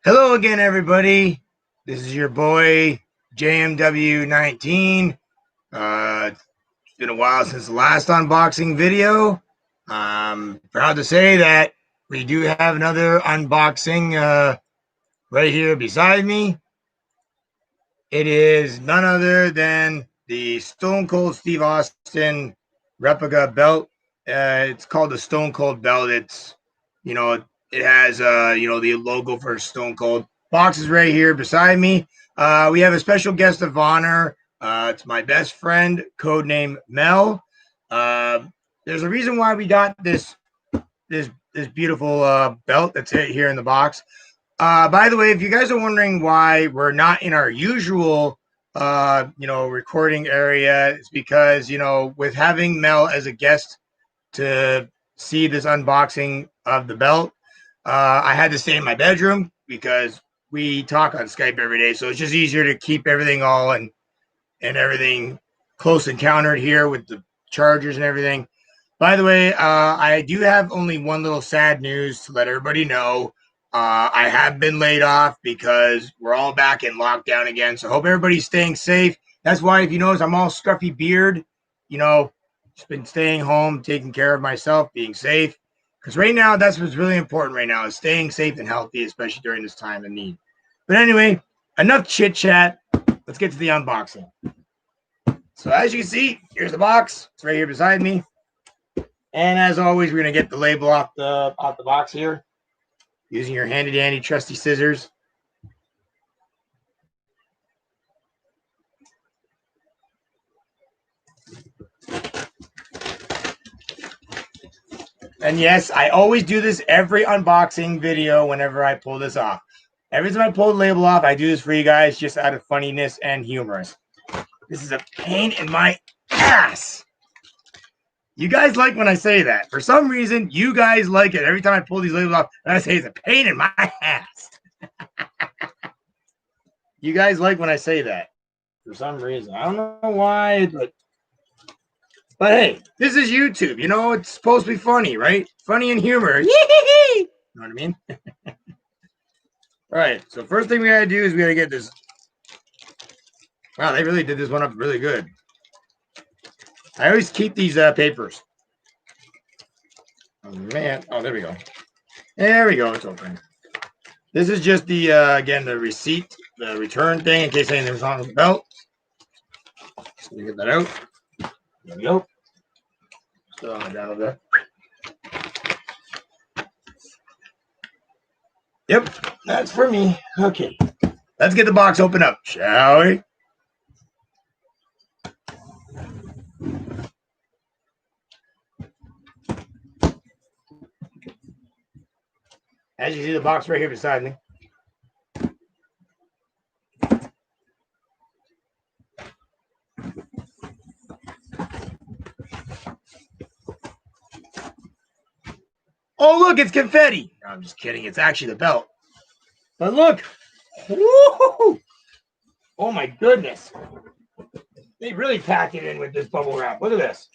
Hello again, everybody. This is your boy JMW19. It's been a while since the last unboxing video. I'm proud to say that we do have another unboxing right here beside me. It is none other than the Stone Cold Steve Austin replica belt. It's called the Stone Cold belt. It has the logo for Stone Cold. Box is right here beside me. We have a special guest of honor. It's my best friend, codename Mel. There's a reason why we got this beautiful belt that's here in the box. By the way, if you guys are wondering why we're not in our usual, recording area, it's because, with having Mel as a guest to see this unboxing of the belt, I had to stay in my bedroom because we talk on Skype every day. So it's just easier to keep everything all and everything close encountered here with the chargers and everything. By the way, I do have only one little sad news to let everybody know. I have been laid off because we're all back in lockdown again. So hope everybody's staying safe. That's why, if you notice, I'm all scruffy beard. Just been staying home, taking care of myself, being safe. Because right now, that's what's really important right now, is staying safe and healthy, especially during this time of need. But anyway, enough chit chat. Let's get to the unboxing. So as you can see, here's the box. It's right here beside me. And as always, we're going to get the label off the box here, using your handy dandy trusty scissors. And yes, I always do this every unboxing video whenever I pull this off. Every time I pull the label off, I do this for you guys just out of funniness and humorous. This is a pain in my ass. You guys like when I say that. For some reason, you guys like it every time I pull these labels off and I say it's a pain in my ass. You guys like when I say that. For some reason. I don't know why, but hey, this is YouTube. It's supposed to be funny, right? Funny and humor. You know what I mean? All right. So first thing we gotta do is we gotta get this. Wow, they really did this one up really good. I always keep these papers. Oh man. Oh, there we go. There we go. It's open. This is just the again, the receipt, the return thing in case anything's wrong with the belt. So we get that out. There we go. Still on the down a bit. Yep, that's for me. Okay, let's get the box open up, shall we? As you see, the box right here beside me. Oh, look, it's confetti. No, I'm just kidding. It's actually the belt. But look. Woo-hoo-hoo. Oh, my goodness. They really packed it in with this bubble wrap. Look at this.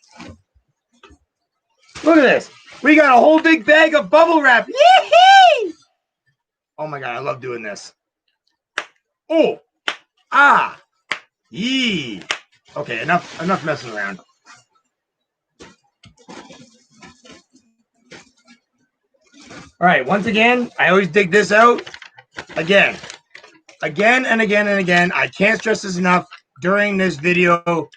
Look at this. We got a whole big bag of bubble wrap. Yee-hee! Oh, my God. I love doing this. Oh. Ah. Yee. Okay, enough messing around. All right, once again, I always dig this out. Again and again. I can't stress this enough during this video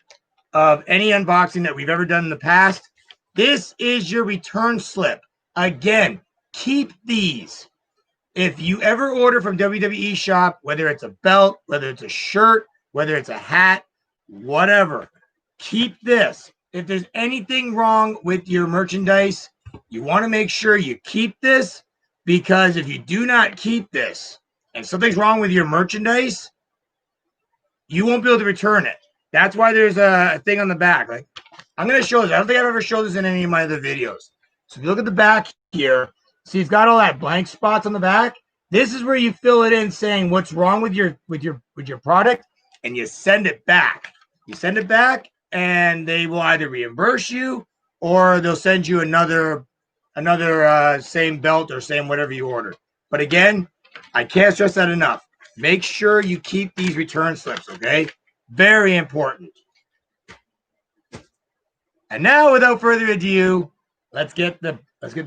of any unboxing that we've ever done in the past. This is your return slip. Again, keep these. If you ever order from WWE shop, whether it's a belt, whether it's a shirt, whether it's a hat, whatever, keep this. If there's anything wrong with your merchandise, you want to make sure you keep this, because if you do not keep this and something's wrong with your merchandise, you won't be able to return it. That's why there's a thing on the back. Like, I'm going to show this. I don't think I've ever showed this in any of my other videos. So if you look at the back here, see, it's got all that blank spots on the back. This is where you fill it in saying what's wrong with your product, and you send it back. You send it back, and they will either reimburse you or they'll send you another same belt or same whatever you ordered. But again, I can't stress that enough. Make sure you keep these return slips, okay? Very important. And now, without further ado, let's get the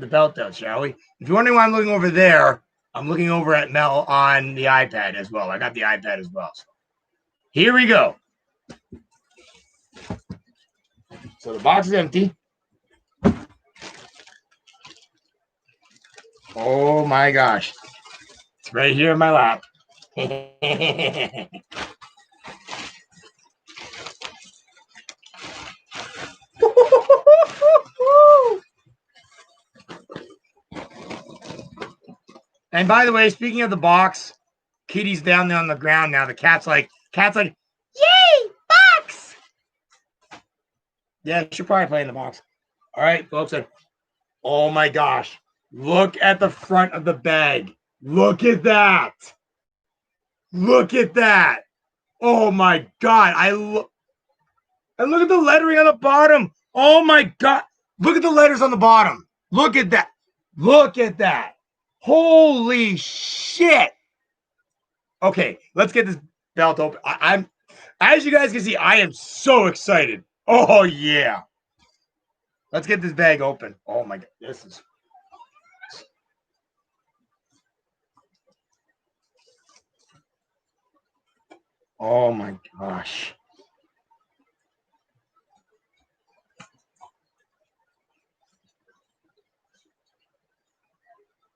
belt out, shall we? If you're wondering why I'm looking over there, I'm looking over at Mel on the iPad as well. I got the iPad as well. So here we go. So the box is empty. Oh my gosh. It's right here in my lap. And by the way, speaking of the box, Kitty's down there on the ground now. The cat's like, yay, box! Yeah, she'll probably play in the box. All right, folks. Oh my gosh. Look at the front of the bag. Look at that. Look at that. Oh my God. And look at the lettering on the bottom. Oh my God. Look at the letters on the bottom. Look at that. Look at that. Holy shit. Okay, let's get this belt open. I'm, as you guys can see, I am so excited. Oh yeah. Let's get this bag open. Oh my God. This is. Oh my gosh.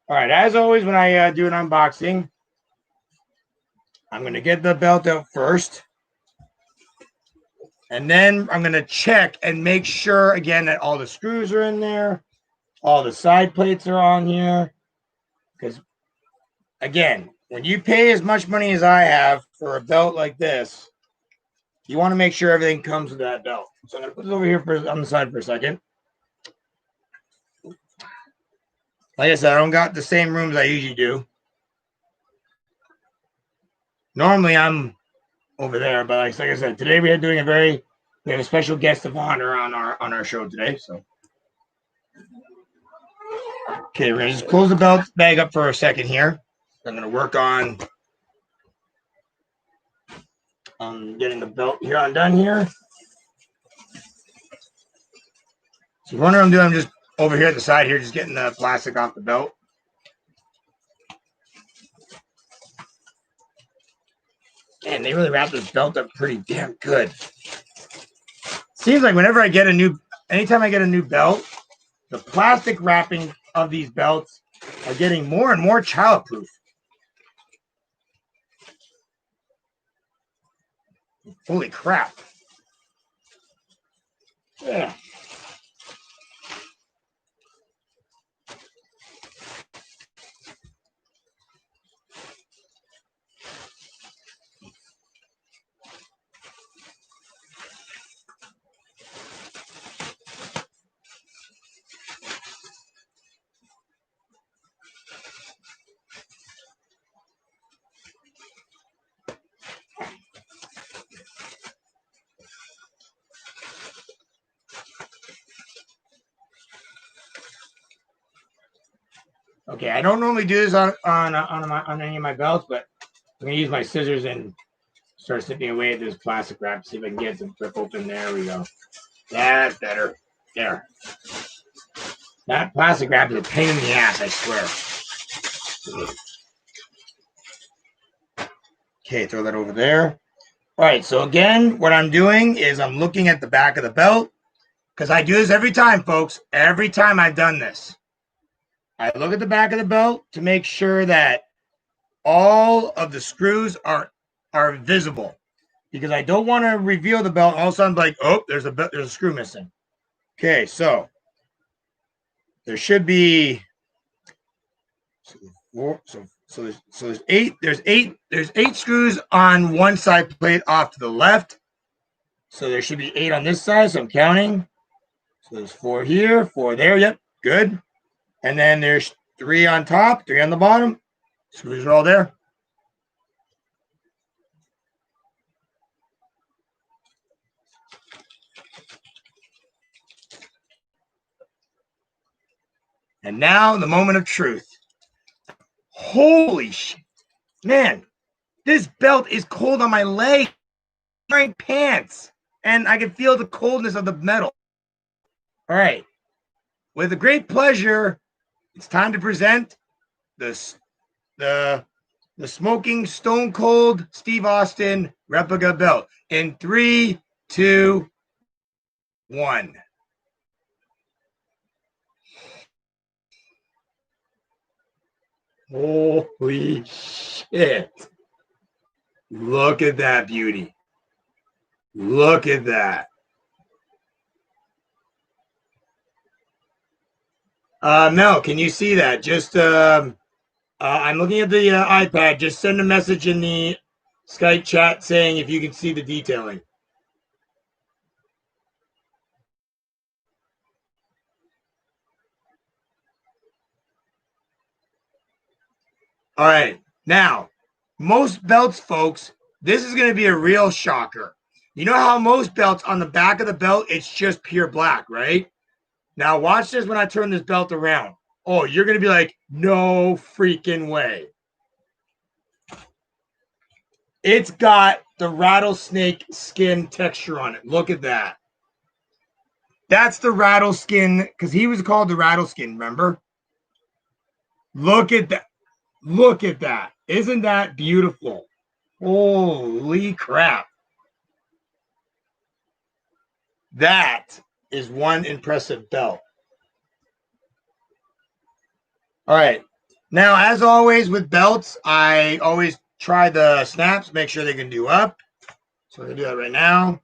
All right, as always, when I do an unboxing, I'm going to get the belt out first. And then I'm going to check and make sure, again, that all the screws are in there. All the side plates are on here. Because, again, when you pay as much money as I have for a belt like this, you want to make sure everything comes with that belt. So I'm going to put it over here on the side for a second. Like I said, I don't got the same rooms I usually do. Normally, I'm over there, but like I said, today we have a special guest of honor on our show today. So, okay, we're gonna just close the belt bag up for a second here. I'm gonna work on getting the belt here undone here. So, what I'm doing, I'm just over here at the side here, just getting the plastic off the belt. Man, they really wrap this belt up pretty damn good. Seems like anytime I get a new belt, the plastic wrapping of these belts are getting more and more childproof. Holy crap. Yeah. Okay, I don't normally do this on any of my belts, but I'm gonna use my scissors and start snipping away at this plastic wrap. See if I can get some rip open. There we go. That's better. There. That plastic wrap is a pain in the ass, I swear. Okay, throw that over there. All right, so again, what I'm doing is I'm looking at the back of the belt because I do this every time, folks. Every time I've done this, I look at the back of the belt to make sure that all of the screws are visible because I don't want to reveal the belt. All of a sudden, like, oh, there's a screw missing. Okay, so there should be there's eight screws on one side plate off to the left. So there should be 8 on this side. So I'm counting. So there's 4 here, 4 there. Yep, good. And then there's 3 on top, 3 on the bottom. Screws are all there. And now the moment of truth. Holy shit. Man, this belt is cold on my leg. I'm wearing pants, and I can feel the coldness of the metal. All right. With a great pleasure, it's time to present the smoking Stone Cold Steve Austin replica belt in 3, 2, 1. Holy shit. Look at that beauty. Look at that. Mel, can you see that? Just I'm looking at the iPad. Just send a message in the Skype chat saying if you can see the detailing. All right. Now, most belts, folks, this is going to be a real shocker. You know how most belts on the back of the belt, it's just pure black, right? Now, watch this when I turn this belt around. Oh, you're going to be like, no freaking way. It's got the rattlesnake skin texture on it. Look at that. That's the rattleskin, because he was called the rattleskin, remember? Look at that. Look at that. Isn't that beautiful? Holy crap. That is one impressive belt. All right. Now, as always with belts, I always try the snaps, make sure they can do up. So I'm going to do that right now.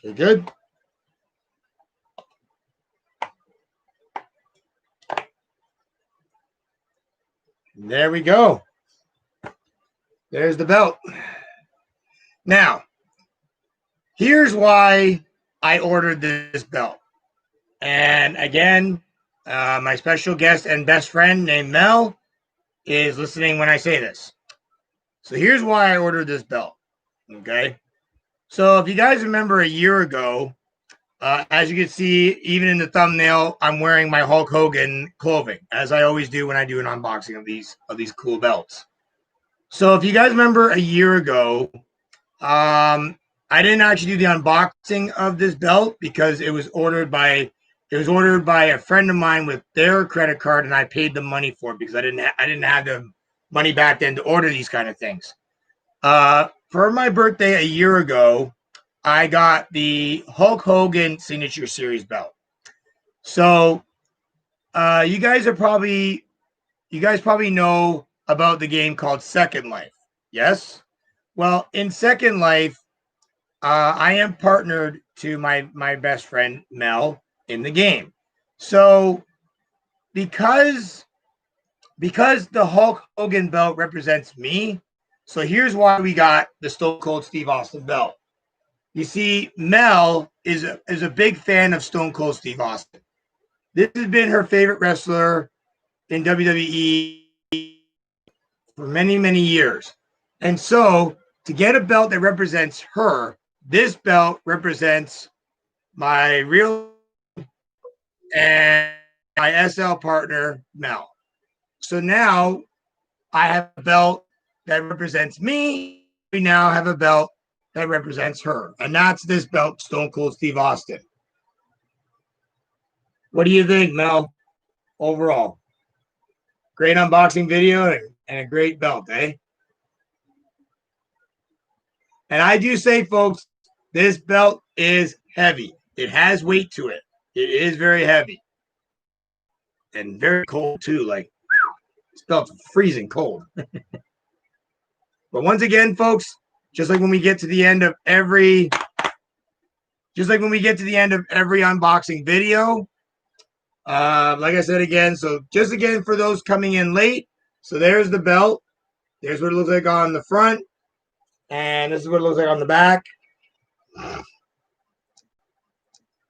Okay, good. And there we go. There's the belt. Now, here's why I ordered this belt. And again, my special guest and best friend named Mel is listening when I say this. So here's why I ordered this belt. Okay. So if you guys remember a year ago, as you can see, even in the thumbnail, I'm wearing my Hulk Hogan clothing, as I always do when I do an unboxing of these cool belts. So if you guys remember a year ago, I didn't actually do the unboxing of this belt because it was ordered by a friend of mine with their credit card, and I paid the money for it because I didn't have the money back then to order these kind of things. For my birthday a year ago, I got the Hulk Hogan Signature Series belt. So you guys probably know about the game called Second Life. Yes? Well, in Second Life, I am partnered to my best friend Mel in the game. So because the Hulk Hogan belt represents me, so here's why we got the Stone Cold Steve Austin belt. You see, Mel is a big fan of Stone Cold Steve Austin. This has been her favorite wrestler in WWE for many, many years. And so to get a belt that represents her, this belt represents my real and my SL partner, Mel. So now I have a belt that represents me. We now have a belt that represents her. And that's this belt, Stone Cold Steve Austin. What do you think, Mel? Overall, great unboxing video and a great belt, eh? And I do say, folks, this belt is heavy. It has weight to it. It is very heavy and very cold too. Like this belt's freezing cold. But once again, folks, just like when we get to the end of every unboxing video, like I said again, so just again for those coming in late, so there's the belt. There's what it looks like on the front, and this is what it looks like on the back.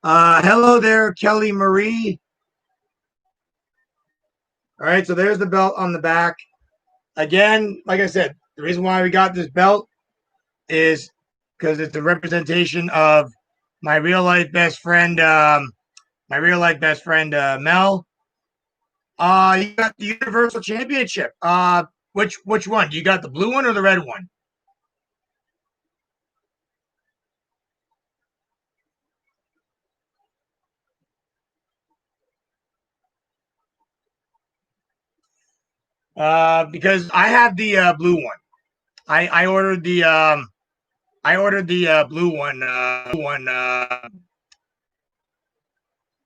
Hello there, Kelly Marie. All right, so there's the belt on the back. Again, like I said, the reason why we got this belt is because it's a representation of my real life best friend, Mel. You got the Universal Championship. Which one? You got the blue one or the red one? Because I have the blue one. I ordered the blue one.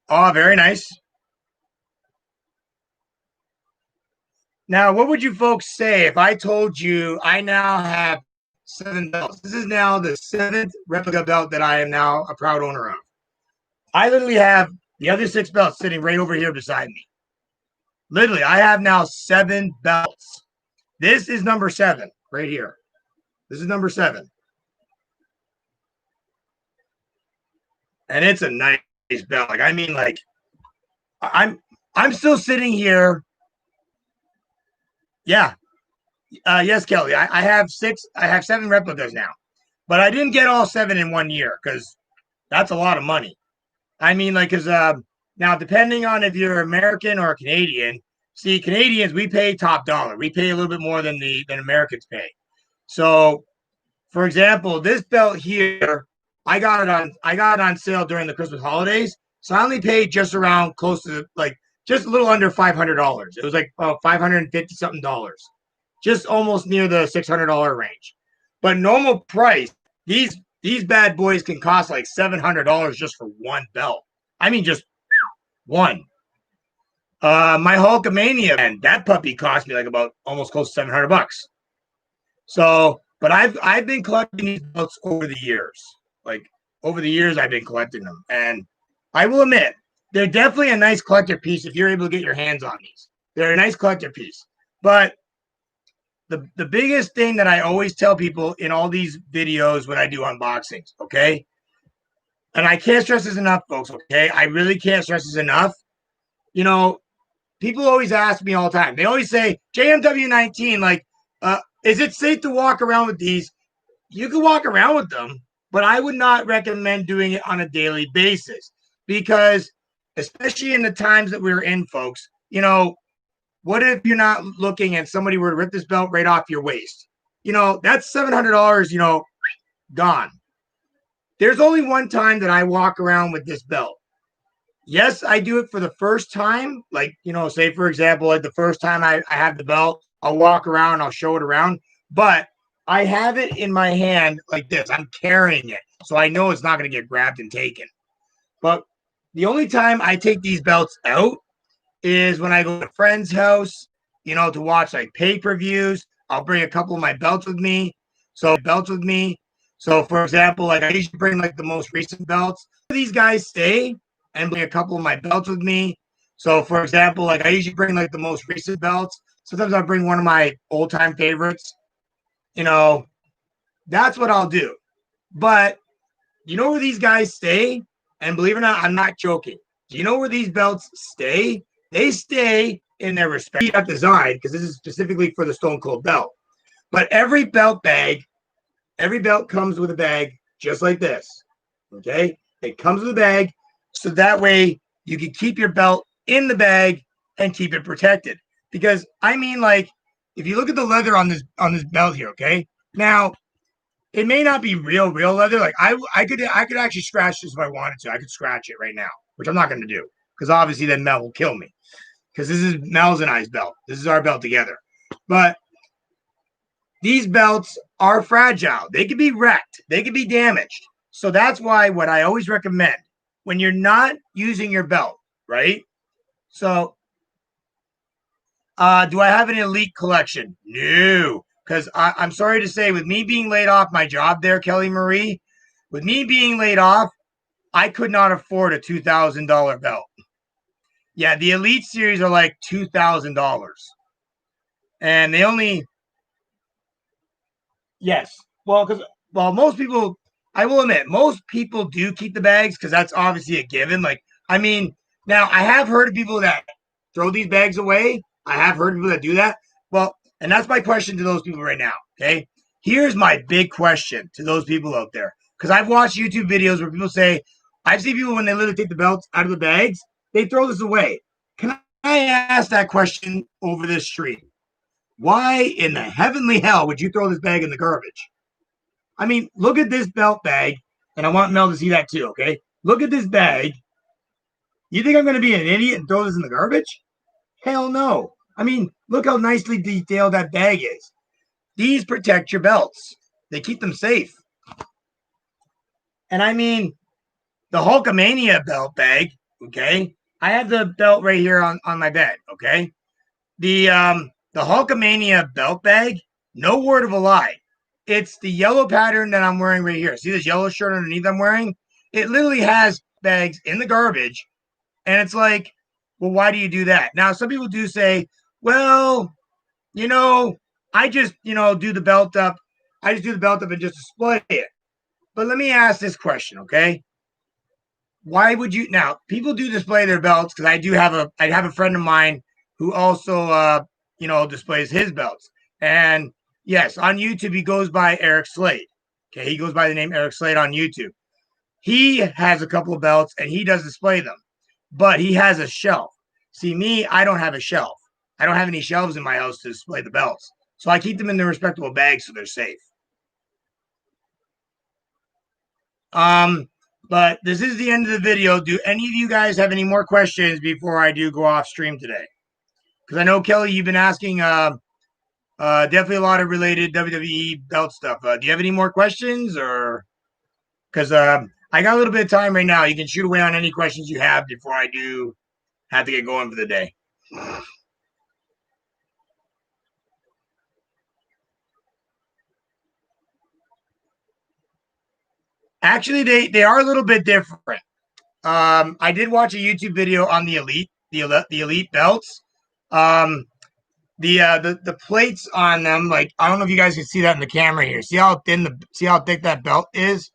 Oh, very nice. Now, what would you folks say if I told you I now have 7 belts? This is now the 7th replica belt that I am now a proud owner of. I literally have the other 6 belts sitting right over here beside me. Literally, I have now 7 belts. This is number 7 right here. This is number 7. And it's a nice belt. Like, I mean, like, I'm still sitting here. Yeah. Yes, Kelly. I have 7 replicas now. But I didn't get all 7 in 1 year because that's a lot of money. I mean, like, because now, depending on if you're American or Canadian, see, Canadians, we pay top dollar. We pay a little bit more than Americans pay. So, for example, this belt here, I got it on sale during the Christmas holidays. So I only paid just around close to like just a little under $500. It was like $550 something dollars, just almost near the $600 range. But normal price, these bad boys can cost like $700 just for one belt. I mean, just one. My Hulkamania, and that puppy cost me like about almost close to $700. So, but I've been collecting these belts over the years. Like over the years, I've been collecting them, and I will admit they're definitely a nice collector piece if you're able to get your hands on these. They're a nice collector piece, but the biggest thing that I always tell people in all these videos when I do unboxings, okay, and I can't stress this enough, folks. Okay, I really can't stress this enough. You know, people always ask me all the time. They always say JMW 19, like, is it safe to walk around with these? You can walk around with them, but I would not recommend doing it on a daily basis because, especially in the times that we're in, folks, what if you're not looking and somebody were to rip this belt right off your waist? That's $700, gone. There's only one time that I walk around with this belt. Yes, I do it for the first time. Like, say, for example, like the first time I have the belt, I'll walk around, I'll show it around. But I have it in my hand like this. I'm carrying it. So I know it's not going to get grabbed and taken. But the only time I take these belts out is when I go to a friend's house, to watch like pay-per-views. I'll bring a couple of my belts with me. So, for example, like I usually bring like the most recent belts. These guys stay and bring a couple of my belts with me. So, for example, like I usually bring like the most recent belts. Sometimes I'll bring one of my old-time favorites. That's what I'll do. But you know where these guys stay? And believe it or not, I'm not joking. Do you know where these belts stay? They stay in their respective design because this is specifically for the Stone Cold belt. But every belt comes with a bag just like this. Okay? It comes with a bag. So that way you can keep your belt in the bag and keep it protected. Because I mean, like, if you look at the leather on this belt here, okay? Now, it may not be real leather. Like I could actually scratch this if I wanted to. I could scratch it right now, which I'm not going to do because obviously then Mel will kill me. Because this is Mel's and I's belt. This is our belt together. But these belts are fragile. They can be wrecked. They can be damaged. So that's why what I always recommend when you're not using your belt, right? So, do I have an elite collection? No. Because I'm sorry to say, with me being laid off my job there, Kelly Marie, with me being laid off, I could not afford a $2,000 belt. Yeah, the Elite Series are like $2,000. And they only, yes. Well, most people, I will admit, most people do keep the bags because that's obviously a given. Like, I mean, now I have heard of people that throw these bags away. I have heard of people that do that. Well, and that's my question to those people right now. Okay. Here's my big question to those people out there. because I've watched YouTube videos where people say, I've seen people when they literally take the belts out of the bags, they throw this away. Can I ask that question over this stream? Why in the heavenly hell would you throw this bag in the garbage? I mean, look at this belt bag, and I want Mel to see that too, okay? Look at this bag. You think I'm going to be an idiot and throw this in the garbage? Hell no. I mean, look how nicely detailed that bag is. These protect your belts. They keep them safe. And I mean, the Hulkamania belt bag, okay? I have the belt right here on my bed, okay? The Hulkamania belt bag, no word of a lie. It's the yellow pattern that I'm wearing right here. See this yellow shirt underneath I'm wearing? It literally has bags in the garbage. And it's like, well, why do you do that? Now, some people do say, well, I just, do the belt up. I just do the belt up and just display it. But let me ask this question, okay? Why would you now? People do display their belts because I have a friend of mine who also displays his belts. And yes, on YouTube he goes by Eric Slade. Okay, he goes by the name Eric Slade on YouTube. He has a couple of belts and he does display them, but he has a shelf. See, me, I don't have a shelf. I don't have any shelves in my house to display the belts. So I keep them in their respectable bags so they're safe. But this is the end of the video. Do any of you guys have any more questions before I do go off stream today? Because I know, Kelly, you've been asking definitely a lot of related WWE belt stuff. Do you have any more questions? Or because I got a little bit of time right now. You can shoot away on any questions you have before I do have to get going for the day. Actually, they are a little bit different. I did watch a YouTube video on the elite belts. The plates on them, like I don't know if you guys can see that in the camera here. See how thick that belt is?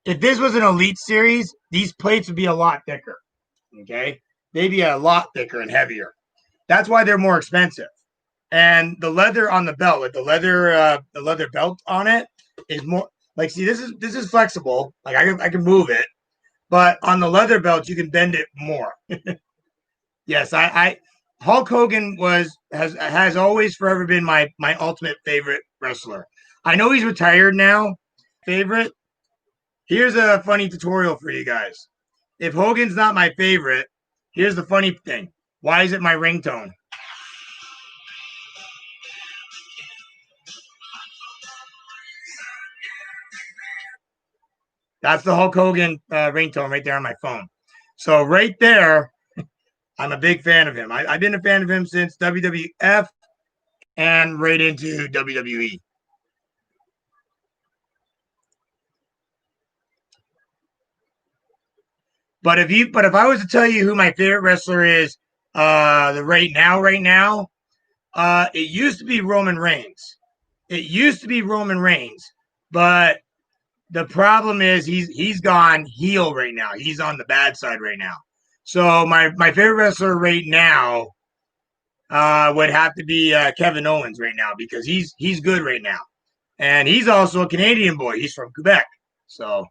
If this was an elite series, these plates would be a lot thicker. Okay, they'd be a lot thicker and heavier. That's why they're more expensive. And the leather on the belt, like the leather belt on it, is more like, see, this is flexible. Like I can move it, but on the leather belt you can bend it more. Yes, I Hulk Hogan has always forever been my ultimate favorite wrestler. I know he's retired now. Favorite. Here's a funny tutorial for you guys. If Hogan's not my favorite, here's the funny thing. Why is it my ringtone? That's the Hulk Hogan ringtone right there on my phone. So right there, I'm a big fan of him. I've been a fan of him since WWF and right into WWE. But if I was to tell you who my favorite wrestler is, right now, it used to be Roman Reigns. It used to be Roman Reigns, but the problem is he's gone heel right now. He's on the bad side right now. So my favorite wrestler right now would have to be Kevin Owens right now because he's good right now, and he's also a Canadian boy. He's from Quebec, so.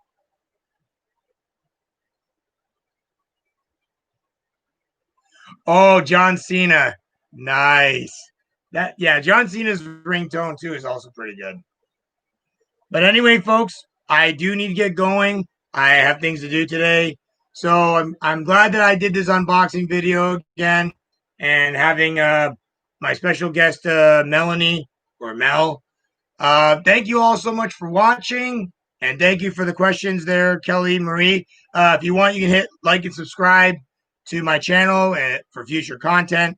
Oh, John Cena, nice. John Cena's ringtone too is also pretty good. But anyway, folks, I do need to get going. I have things to do today. So I'm glad that I did this unboxing video again and having my special guest Melanie or Mel. Thank you all so much for watching, and thank you for the questions there, Kelly, Marie. If you want, you can hit like and subscribe to my channel and for future content.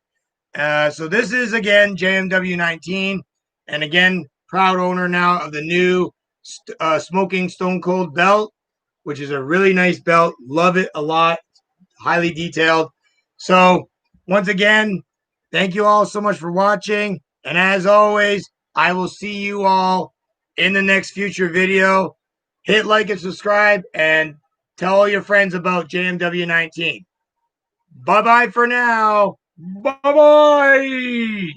So this is again JMW19, and again proud owner now of the new Smoking Stone Cold belt, which is a really nice belt. Love it a lot. Highly detailed. So once again, thank you all so much for watching. And as always, I will see you all in the next future video. Hit like and subscribe and tell all your friends about JMW19. Bye-bye for now. Bye-bye.